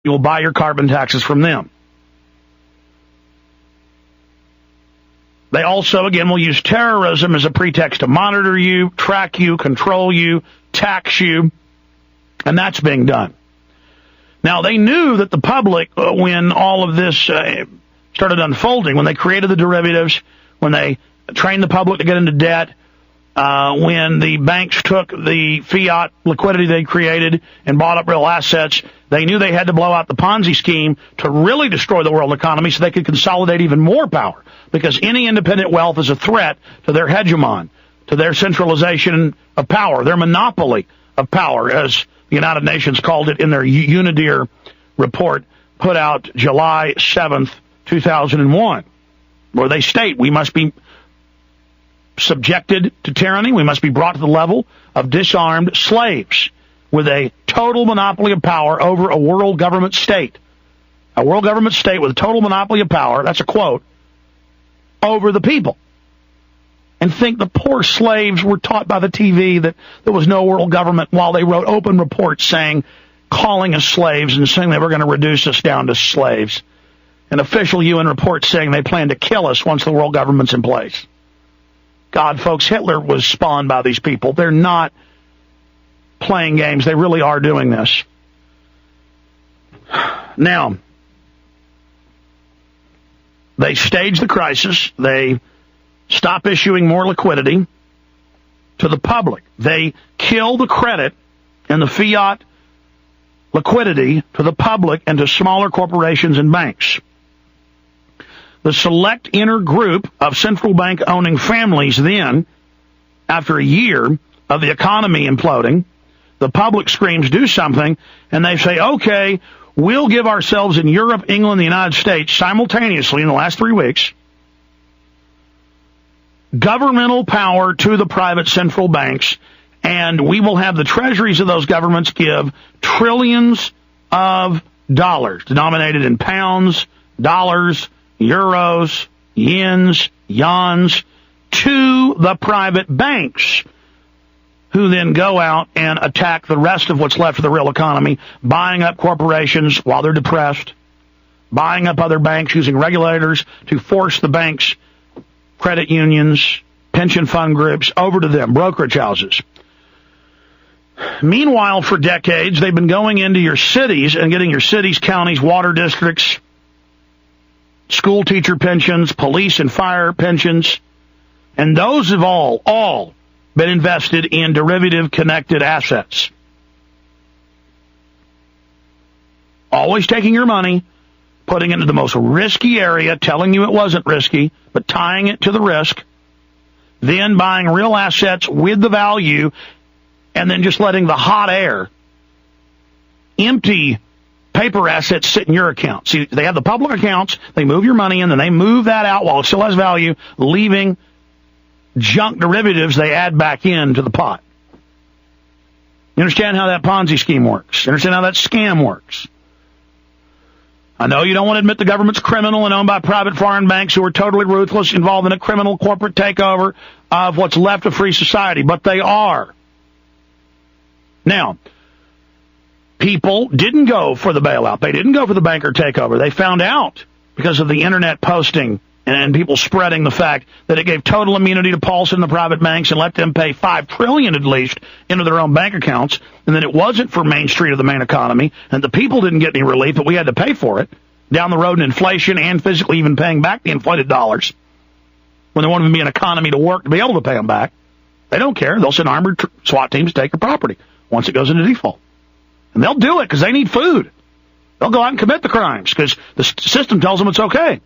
You will buy your carbon taxes from them. They also, again, will use terrorism as a pretext to monitor you, track you, control you, tax you, and that's being done. Now, they knew that the public, when all of this started unfolding, when they created the derivatives, when they trained the public to get into debt, when the banks took the fiat liquidity they created and bought up real assets, they knew they had to blow out the Ponzi scheme to really destroy the world economy so they could consolidate even more power, because any independent wealth is a threat to their hegemon, to their centralization of power, their monopoly of power, as the United Nations called it in their UNIDIR report put out July 7th, 2001, where they state we must be subjected to tyranny, we must be brought to the level of disarmed slaves with a total monopoly of power over a world government state. A world government state with a total monopoly of power, that's a quote, over the people. And think the poor slaves were taught by the TV that there was no world government while they wrote open reports saying, calling us slaves and saying they were going to reduce us down to slaves. An official UN report saying they plan to kill us once the world government's in place. God, folks, Hitler was spawned by these people. They're not playing games. They really are doing this. Now, they stage the crisis. They stop issuing more liquidity to the public. They kill the credit and the fiat liquidity to the public and to smaller corporations and banks. The select inner group of central bank owning families then, after a year of the economy imploding, the public screams do something, and they say, okay, we'll give ourselves in Europe, England, the United States simultaneously in the last 3 weeks governmental power to the private central banks, and we will have the treasuries of those governments give trillions of dollars, denominated in pounds, dollars, euros, yens, yuans, to the private banks, who then go out and attack the rest of what's left of the real economy, buying up corporations while they're depressed, buying up other banks, using regulators to force the banks, credit unions, pension fund groups over to them, brokerage houses. Meanwhile, for decades, they've been going into your cities and getting your cities, counties, water districts, school teacher pensions, police and fire pensions, and those have all been invested in derivative connected assets. Always taking your money, putting it into the most risky area, telling you it wasn't risky, but tying it to the risk, then buying real assets with the value, and then just letting the hot air, empty paper assets sit in your account. See, they have the public accounts, they move your money in, then they move that out while it still has value, leaving junk derivatives they add back into the pot. You understand how that Ponzi scheme works? You understand how that scam works? I know you don't want to admit the government's criminal and owned by private foreign banks who are totally ruthless, involved in a criminal corporate takeover of what's left of free society, but they are. Now, people didn't go for the bailout. They didn't go for the banker takeover. They found out because of the internet posting and people spreading the fact that it gave total immunity to Paulson and the private banks and let them pay $5 trillion at least into their own bank accounts, and that it wasn't for Main Street or the main economy, and the people didn't get any relief, but we had to pay for it down the road in inflation and physically even paying back the inflated dollars when there won't even be an economy to work to be able to pay them back. They don't care. They'll send armored SWAT teams to take your property once it goes into default. And they'll do it because they need food. They'll go out and commit the crimes because the system tells them it's okay.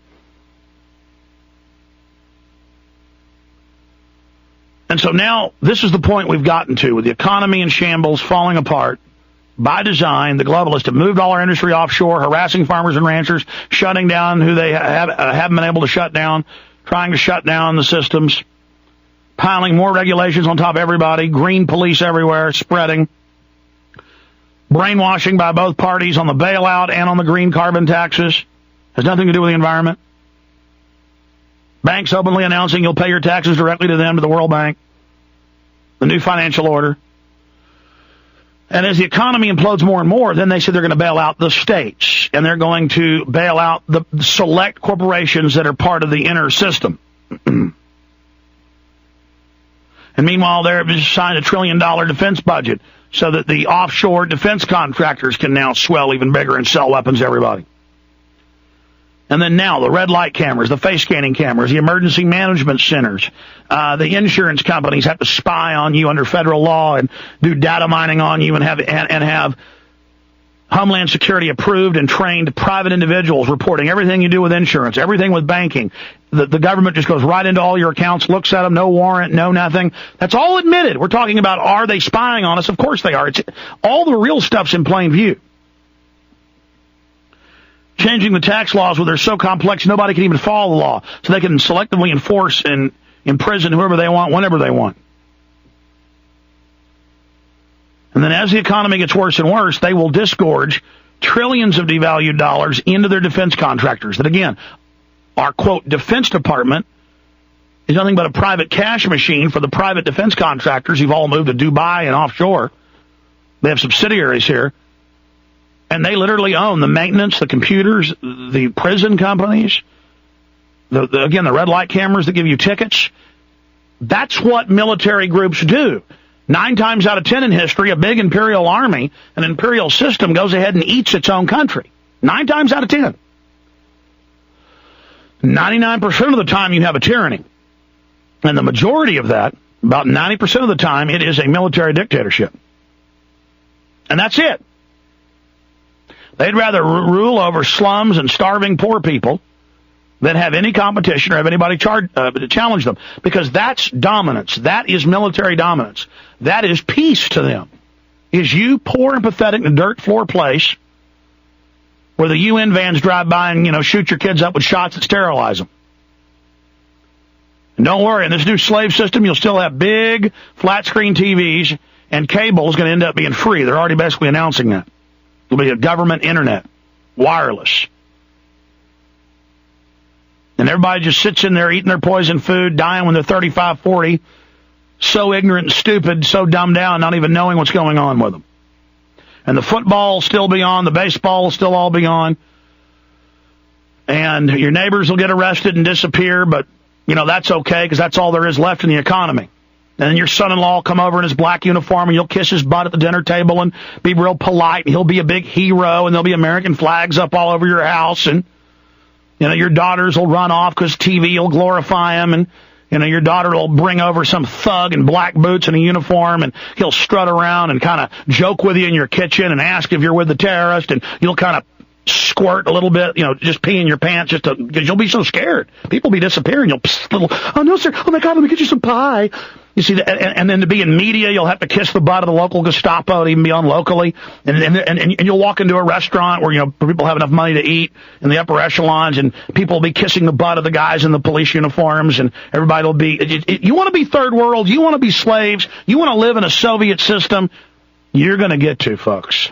And so now this is the point we've gotten to with the economy in shambles, falling apart. By design, the globalists have moved all our industry offshore, harassing farmers and ranchers, shutting down who they haven't been able to shut down, trying to shut down the systems, piling more regulations on top of everybody, green police everywhere, spreading, brainwashing by both parties on the bailout and on the green carbon taxes. Has nothing to do with the environment. Banks openly announcing you'll pay your taxes directly to them, to the World Bank. The new financial order. And as the economy implodes more and more, then they say they're going to bail out the states, and they're going to bail out the select corporations that are part of the inner system. And meanwhile, they've signed $1 trillion defense budget so that the offshore defense contractors can now swell even bigger and sell weapons to everybody. And then now the red light cameras, the face scanning cameras, the emergency management centers, the insurance companies have to spy on you under federal law and do data mining on you and have Homeland Security approved and trained private individuals reporting everything you do with insurance, everything with banking. The government just goes right into all your accounts, looks at them, no warrant, no nothing. That's all admitted. We're talking about, are they spying on us? Of course they are. It's all the real stuff's in plain view. Changing the tax laws where they're so complex nobody can even follow the law, so they can selectively enforce and imprison whoever they want, whenever they want. And then as the economy gets worse and worse, they will disgorge trillions of devalued dollars into their defense contractors. That, again, our, quote, Defense Department is nothing but a private cash machine for the private defense contractors who've all moved to Dubai and offshore. They have subsidiaries here. And they literally own the maintenance, the computers, the prison companies, the red light cameras that give you tickets. That's what military groups do. 9 times out of 10 in history, a big imperial army, an imperial system, goes ahead and eats its own country. 9 times out of 10. 99% of the time you have a tyranny. And the majority of that, about 90% of the time, it is a military dictatorship. And that's it. They'd rather rule over slums and starving poor people than have any competition or have anybody challenge them. Because that's dominance. That is military dominance. That is peace to them. Is you poor and pathetic in a dirt floor place where the UN vans drive by and, shoot your kids up with shots that sterilize them. And don't worry, in this new slave system, you'll still have big flat screen TVs, and cable is going to end up being free. They're already basically announcing that. It'll be a government internet, wireless. And everybody just sits in there eating their poison food, dying when they're 35, 40, so ignorant and stupid, so dumbed down, not even knowing what's going on with them. And the football will still be on, the baseball will still all be on, and your neighbors will get arrested and disappear, but, that's okay because that's all there is left in the economy. And then your son-in-law will come over in his black uniform, and you'll kiss his butt at the dinner table and be real polite, and he'll be a big hero, and there'll be American flags up all over your house, and, your daughters will run off because TV will glorify him, and, your daughter will bring over some thug in black boots and a uniform, and he'll strut around and kind of joke with you in your kitchen and ask if you're with the terrorist, and you'll kind of squirt a little bit, just pee in your pants because you'll be so scared. People will be disappearing. You'll oh no, sir, oh my God, let me get you some pie. You see, and then to be in media, you'll have to kiss the butt of the local Gestapo to even be on locally. And you'll walk into a restaurant where, people have enough money to eat in the upper echelons, and people will be kissing the butt of the guys in the police uniforms, and everybody will be, you want to be third world, you want to be slaves, you want to live in a Soviet system, you're going to get to, folks.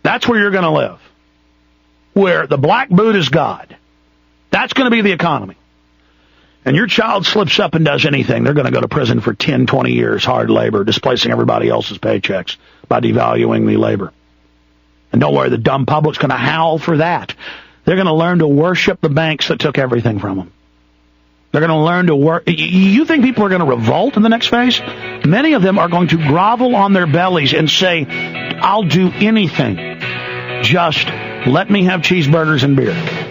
That's where you're going to live. Where the black boot is God. That's going to be the economy. And your child slips up and does anything, they're going to go to prison for 10, 20 years, hard labor, displacing everybody else's paychecks by devaluing the labor. And don't worry, the dumb public's going to howl for that. They're going to learn to worship the banks that took everything from them. They're going to learn to work. You think people are going to revolt in the next phase? Many of them are going to grovel on their bellies and say, I'll do anything. Just let me have cheeseburgers and beer.